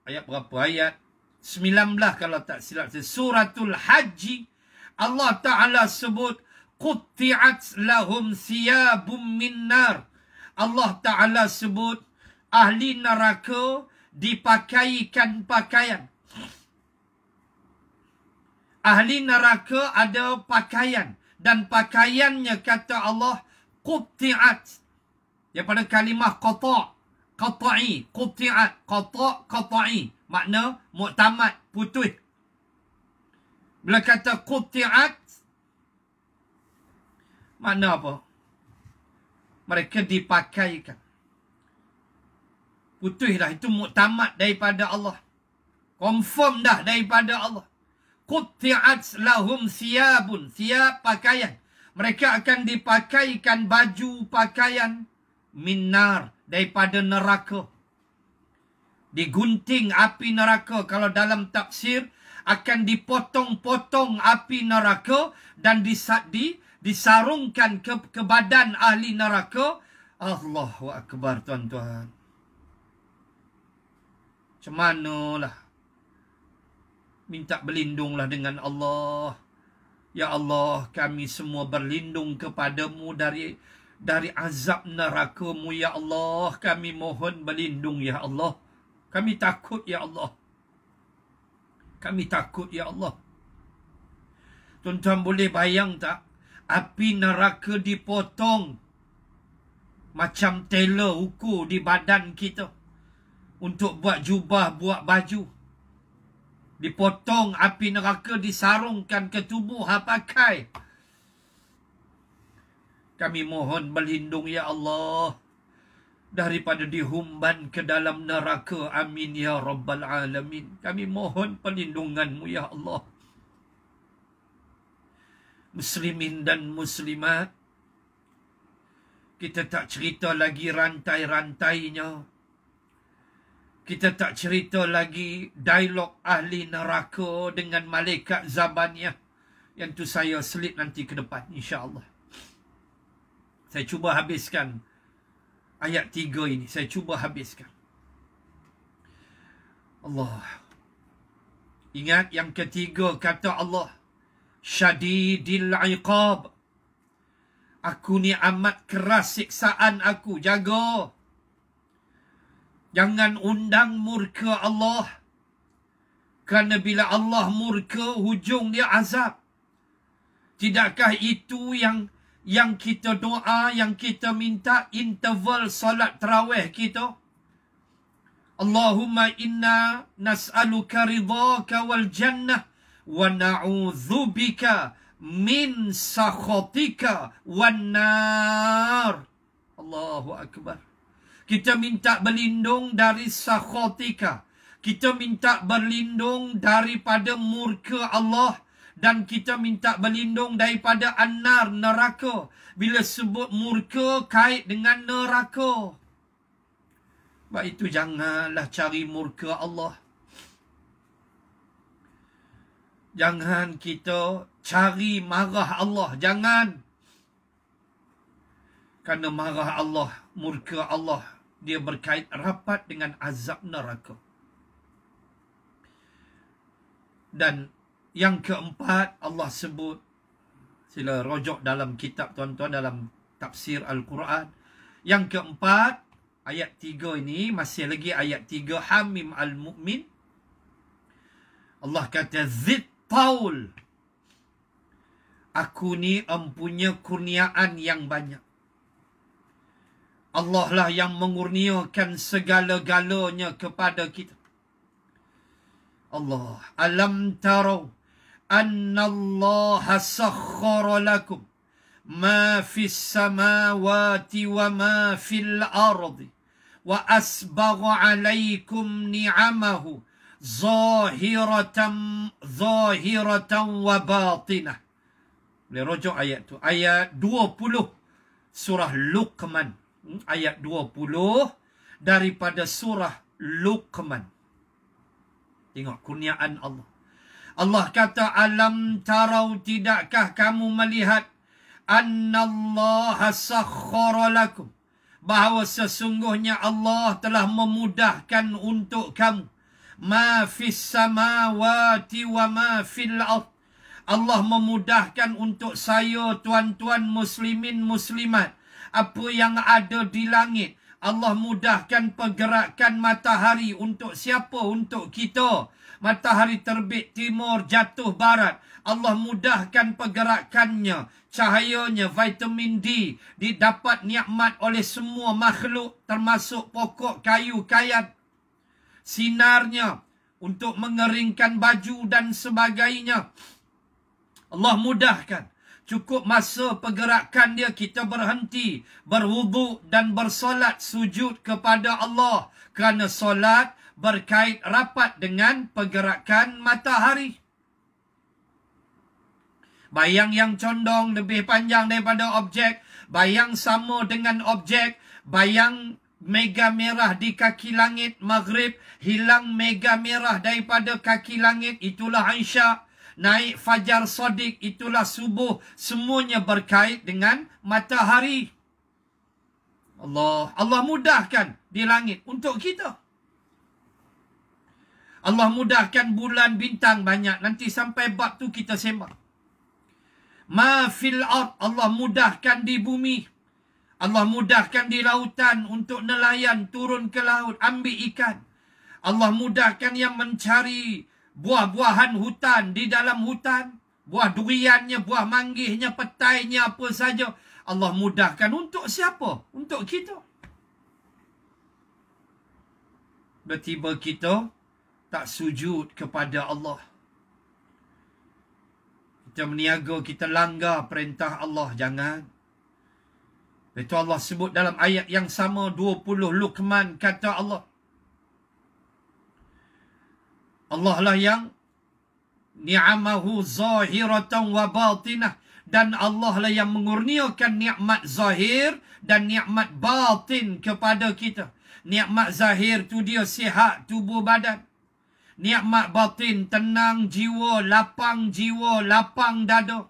berapa? Ayat 19 kalau tak silap saya. Suratul Haji. Allah Ta'ala sebut, Qutti'at lahum thiyabum min nar. Allah Ta'ala sebut, ahli neraka dipakaikan pakaian. Ahli neraka ada pakaian. Dan pakaiannya, kata Allah, Qutti'at. Daripada kalimah qata'. Qata'i. Qutti'at. Qata' qata'i. Makna muktamad, putus. Bila kata Qutti'at, makna apa? Mereka dipakaikan. Putus dah. Itu muktamad daripada Allah. Confirm dah daripada Allah. Qutti'at lahum thiyabun. Thiyab, pakaian. Mereka akan dipakaikan baju pakaian minar, daripada neraka. Digunting api neraka. Kalau dalam tafsir, akan dipotong-potong api neraka dan disarungkan ke badan ahli neraka. Allahu Akbar, tuan-tuan. Macam manalah? Minta berlindunglah dengan Allah. Ya Allah, kami semua berlindung kepadamu dari azab neraka-Mu, ya Allah. Kami mohon berlindung, ya Allah. Kami takut, ya Allah. Kami takut, ya Allah. Tuan-tuan boleh bayang tak? Api neraka dipotong macam tela ukur di badan kita untuk buat jubah, buat baju. Dipotong api neraka, disarungkan ke tubuh pakai. Kami mohon berlindung, ya Allah, daripada dihumban ke dalam neraka. Amin ya Rabbal Alamin. Kami mohon perlindungan-Mu, ya Allah. Muslimin dan muslimat, kita tak cerita lagi rantai-rantainya. Kita tak cerita lagi dialog ahli neraka dengan malaikat Zabaniyah. Yang tu saya selit nanti ke depan, insya-Allah. Saya cuba habiskan ayat 3 ini. Saya cuba habiskan. Allah. Ingat yang ketiga, kata Allah, syadidil iqab. Aku ni amat keras siksaan aku. Jaga. Jangan undang murka Allah. Kerana bila Allah murka, hujung dia azab. Tidakkah itu yang kita doa, yang kita minta interval solat tarawih kita? Allahumma inna nas'aluka ridhaka wal jannah wa na'udzubika min sakhatika wan nar. Allahu Akbar. Kita minta berlindung dari sakhatika. Kita minta berlindung daripada murka Allah. Dan kita minta berlindung daripada an-nar, neraka. Bila sebut murka, kait dengan neraka. Sebab itu janganlah cari murka Allah. Jangan kita cari marah Allah. Jangan. Kerana marah Allah, murka Allah, dia berkait rapat dengan azab neraka. Dan yang keempat, Allah sebut, sila rojok dalam kitab tuan-tuan, dalam tafsir Al-Quran. Yang keempat, ayat 3 ini, masih lagi ayat 3, Hamim Al-Mu'min. Allah kata, Zid Taul. Aku ni empunya kurniaan yang banyak. Allah lah yang mengurniakan segala-galanya kepada kita. Allah. Alam tarau anna Allah sakhkhara lakum ma fis samawati wa ma fil ardi wa asbagha alaikum ni'amahu zahiratan wa batinah. Boleh rujuk ayat tu. Ayat 20 surah Luqman. Ayat 20 daripada surah Luqman. Tengok kurniaan Allah. Allah kata, alam tarau, tidakkah kamu melihat, annallaha sakhkhara lakum, bahawa sesungguhnya Allah telah memudahkan untuk kamu, ma fis samawati wa ma fil ard. Allah memudahkan untuk saya, tuan-tuan muslimin muslimat, apa yang ada di langit. Allah mudahkan pergerakan matahari untuk siapa? Untuk kita. Matahari terbit timur, jatuh barat. Allah mudahkan pergerakannya, cahayanya, vitamin D didapat nikmat oleh semua makhluk, termasuk pokok kayu kayat. Sinarnya untuk mengeringkan baju dan sebagainya. Allah mudahkan. Cukup masa pergerakan dia, kita berhenti, berwuduk dan bersolat, sujud kepada Allah. Kerana solat berkait rapat dengan pergerakan matahari. Bayang yang condong lebih panjang daripada objek. Bayang sama dengan objek. Bayang mega merah di kaki langit maghrib, hilang mega merah daripada kaki langit, itulah Isyak. Naik fajar sodik, itulah subuh. Semuanya berkait dengan matahari. Allah mudahkan di langit untuk kita. Allah mudahkan bulan bintang banyak. Nanti sampai bab tu kita sembang. Ma fil ard, Allah mudahkan di bumi. Allah mudahkan di lautan untuk nelayan turun ke laut, ambil ikan. Allah mudahkan yang mencari buah-buahan hutan di dalam hutan. Buah duriannya, buah manggihnya, petainya, apa saja. Allah mudahkan untuk siapa? Untuk kita. Tiba-tiba kita tak sujud kepada Allah. Kita meniaga, kita langgar perintah Allah. Jangan. Itu Allah sebut dalam ayat yang sama, 20 Luqman, kata Allah. Allah lah yang ni'amahu zahiratan wa batinah. Dan Allah lah yang mengurniakan nikmat zahir dan nikmat batin kepada kita. Nikmat zahir tu dia sihat tubuh badan. Nikmat batin, tenang jiwa, lapang dada.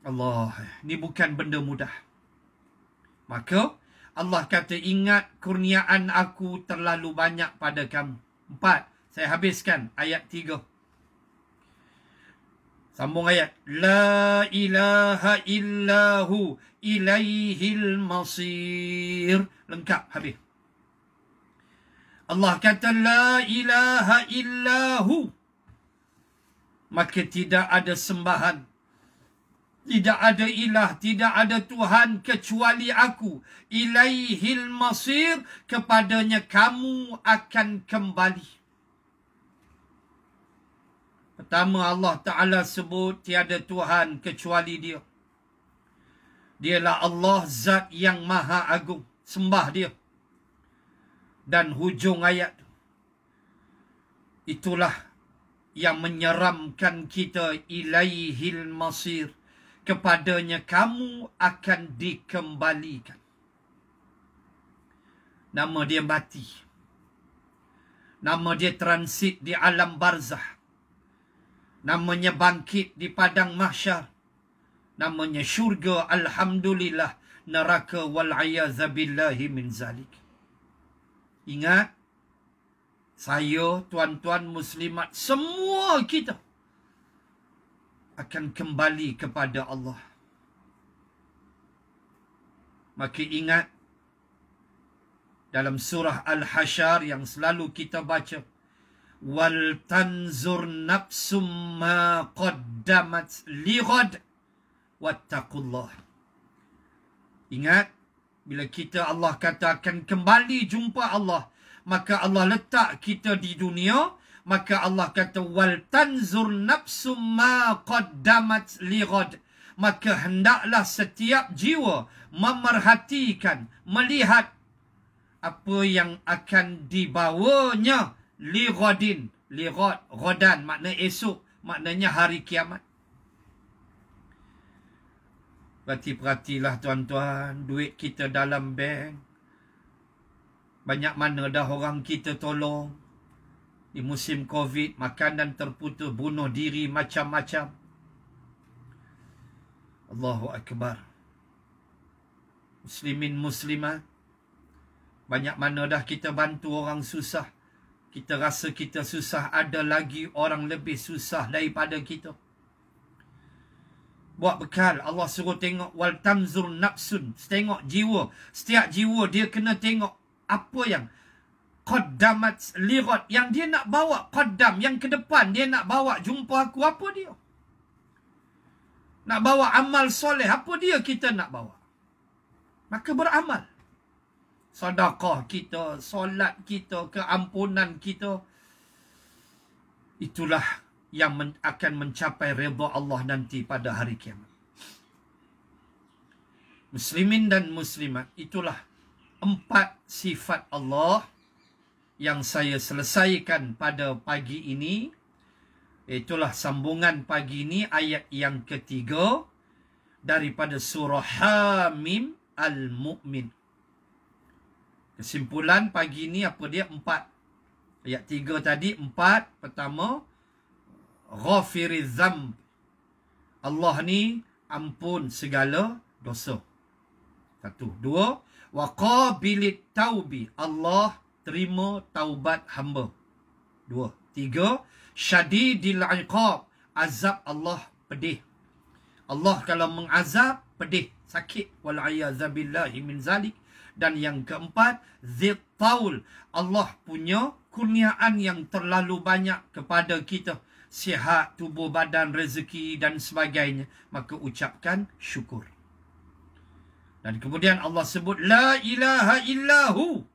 Allah, ni bukan benda mudah. Maka Allah kata, ingat kurniaan aku terlalu banyak pada kamu. 4. Saya habiskan ayat 3. Sambung ayat. La ilaha illahu ilaihil masir. Lengkap, habis. Allah kata, la ilaha illahu. Maka tidak ada sembahan, tidak ada ilah, tidak ada Tuhan kecuali aku. Ilaihil masir, kepadanya kamu akan kembali. Pertama, Allah Ta'ala sebut tiada Tuhan kecuali dia. Dialah Allah, zat yang maha agung. Sembah dia. Dan hujung ayat itulah yang menyeramkan kita. Ilaihil masir, kepadanya kamu akan dikembalikan. Nama dia mati. Nama dia transit di alam barzah. Namanya bangkit di padang mahsyar. Namanya syurga, alhamdulillah, neraka, wal'ayazabillahi min zalik. Ingat, saya, tuan-tuan muslimat, semua kita akan kembali kepada Allah. Maka ingat, dalam surah Al-Hasyr yang selalu kita baca, wal tanzur nafsum ma qaddamat lighad wattaqullah. Ingat, bila kita, Allah kata akan kembali jumpa Allah, maka Allah letak kita di dunia. Maka Allah kata, wal tanzur nafsum ma qaddamat lighad. Maka hendaklah setiap jiwa memerhatikan, melihat apa yang akan dibawanya lighadin. Lighad, ghadan, makna esok, maknanya hari kiamat. Berarti perhatilah tuan-tuan, duit kita dalam bank, banyak mana dah orang kita tolong. Di musim Covid, makanan terputus, bunuh diri, macam-macam. Allahu Akbar. Muslimin muslimat, banyak mana dah kita bantu orang susah. Kita rasa kita susah, ada lagi orang lebih susah daripada kita. Buat bekal, Allah suruh tengok wal tamzur nafsun, tengok jiwa. Setiap jiwa dia kena tengok apa yang qaddamat lirat, yang dia nak bawa qaddam, yang ke depan dia nak bawa jumpa aku, apa dia? Nak bawa amal soleh, apa dia kita nak bawa? Maka beramal. Sedekah kita, solat kita, keampunan kita, itulah yang akan mencapai redha Allah nanti pada hari kiamat. Muslimin dan muslimat, itulah 4 sifat Allah yang saya selesaikan pada pagi ini. Itulah sambungan pagi ini, ayat yang ketiga daripada surah Hamim Al-Mu'min. Kesimpulan pagi ini apa dia? 4. Ayat 3 tadi 4. Pertama, Ghafiriz Zamb. Allah ni ampun segala dosa. 1. 2. Wa qabilit taubi. Allah terima taubat hamba. 2. 3. Syadidil iqab. Azab Allah pedih. Allah kalau mengazab pedih, sakit. Wal'iyadzabillahi min zalik. Dan yang keempat, Zit Taul. Allah punya kurniaan yang terlalu banyak kepada kita. Sihat, tubuh badan, rezeki dan sebagainya. Maka ucapkan syukur. Dan kemudian Allah sebut, La ilaha illahu.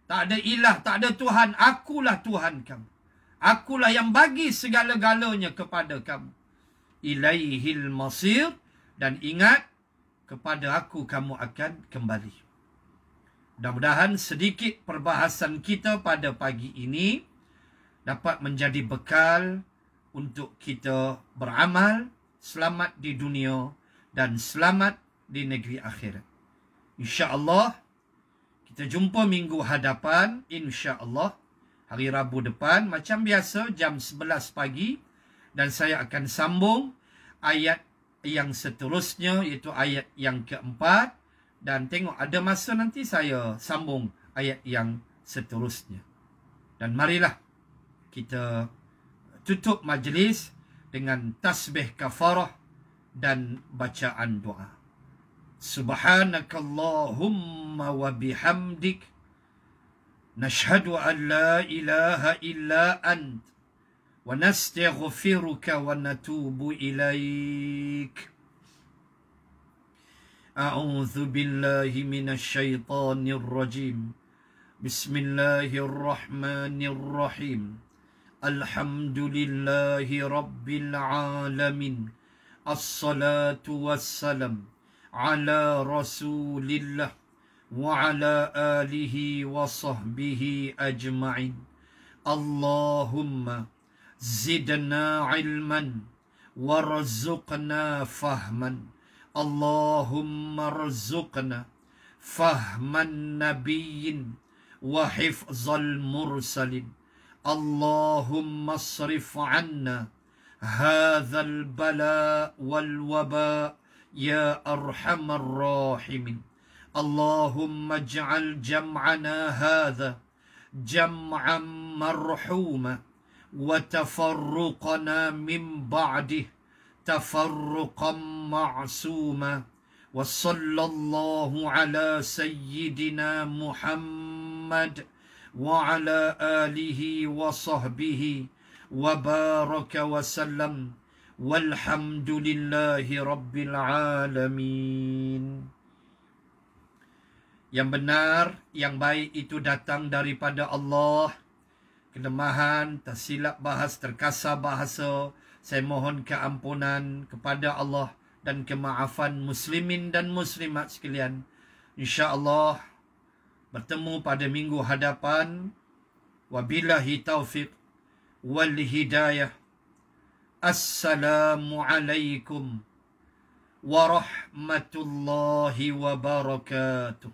Tak ada ilah, tak ada Tuhan. Akulah Tuhan kamu. Akulah yang bagi segala-galanya kepada kamu. Ilaihil masir. Dan ingat, kepada aku kamu akan kembali. Mudah-mudahan sedikit perbahasan kita pada pagi ini dapat menjadi bekal untuk kita beramal, selamat di dunia dan selamat di negeri akhirat. InsyaAllah, kita jumpa minggu hadapan, insyaAllah, hari Rabu depan, macam biasa, jam 11 pagi. Dan saya akan sambung ayat yang seterusnya, iaitu ayat yang keempat. Dan tengok ada masa nanti saya sambung ayat yang seterusnya. Dan marilah kita tutup majlis dengan tasbih kafarah dan bacaan doa. Subhanakallahumma wa bihamdik. Nashhadu an la ilaha illa ant. Wa nastaghfiruka wa natubu ilaik. أعوذ بالله من الشيطان الرجيم بسم الله الرحمن الرحيم الحمد لله رب العالمين الصلاة والسلام على رسول الله وعلى آله وصحبه أجمعين اللهم زدنا علما وارزقنا فهما اللهم ارزقنا فهم النبي وحفظ المرسلين اللهم اصرف عنا هذا البلاء والوباء يا أرحم الراحمين اللهم اجعل جمعنا هذا جمعا مرحوما وتفرقنا من بعده تفرقا معصوما وصلى الله على سيدنا محمد وعلى آله وصحبه وبارك وسلم والحمد لله رب العالمين. Yang benar, yang baik itu datang daripada Allah. Kelemahan, tersilap bahasa, terkasar bahasa, saya mohon keampunan kepada Allah dan kemaafan muslimin dan muslimat sekalian. InsyaAllah bertemu pada minggu hadapan. Wabillahi taufiq wal hidayah. Assalamualaikum warahmatullahi wabarakatuh.